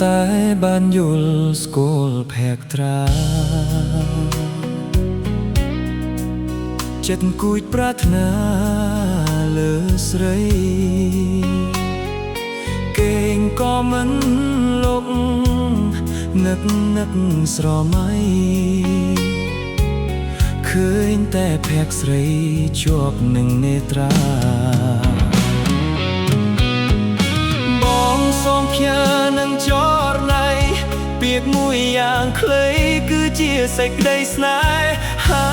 តែបានយល់ស្គាល់ភក្ត្រាចិត្តគួចប្រាថ្នាលើស្រីគេងក៏មិនលុកនឹកស្រមៃឃើញតែភក្ត្រស្រីជាប់នឹងនេត្រាបងសូមផ្ញើនឹងចរណៃពាក្យមួយយ៉ាងខ្លីគឺជាសេចក្តីស្នេហា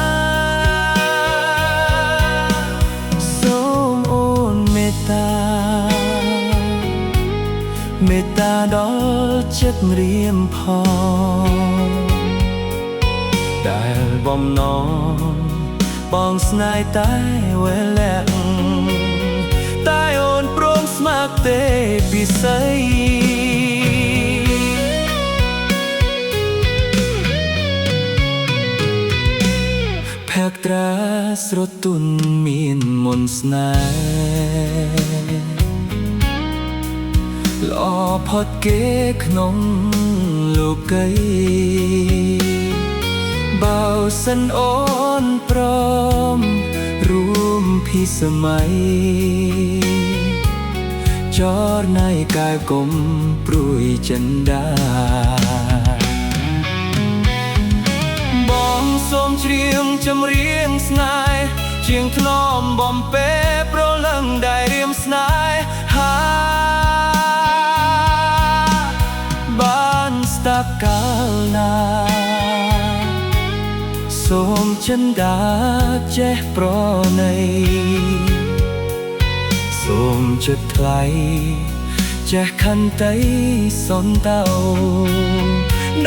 សូមអូនមេត្តាដល់ចិត្តរៀមផងដែលបំណងបងស្នេហ៍តែវេលាតែអូនព្រមស្ម័គ្រទេពិសីភក្ត្រាស្រទន់មានមន្តស្នេហ៍ល្អផុតគេក្នុងលោកីបើសិនអូនព្រមរួមភិសម័យចរណៃកាយគុំព្រួយចិនដាបងសូមច្រៀងចម្រៀងស្នេហ៍ជាងថ្នមបំពេប្រលឹងដែលរៀមស្នេហាបានស្ដាប់កាលណាសូមចិនដាចេះប្រណីសូមចិត្តថ្លៃចេះខន្តីសន្តោ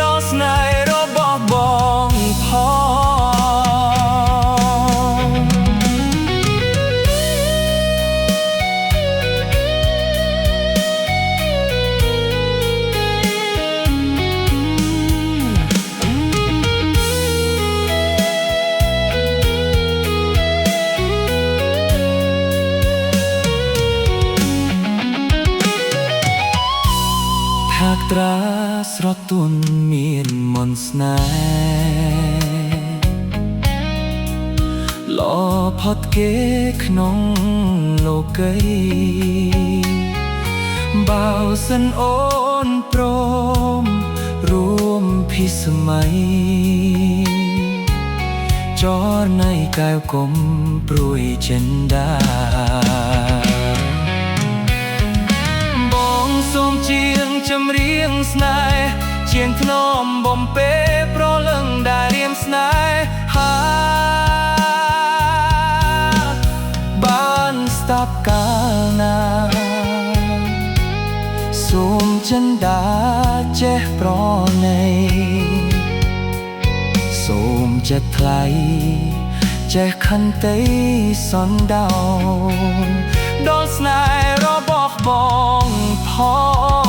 ដល់ស្នេហ៍របស់បងផងភក្ត្រាស្រទន់មានមន្តស្នេហ៍ល្អផុតគេក្នុងលោកីបើសិនអូនព្រមរួមភិសម័យចរណៃកែវគុំព្រួយចិនដាបងសូមជាងចម្រៀងស្នេហ៍ជាងថ្នមបំពេប្រលឹងដែលរៀមស្នេហាបានស្ដាប់កាលណាសូមចិនដាចេះប្រណីសូមចិត្តថ្លៃចេះខន្តីសន្តោដល់ស្នេហ៍របស់បងផង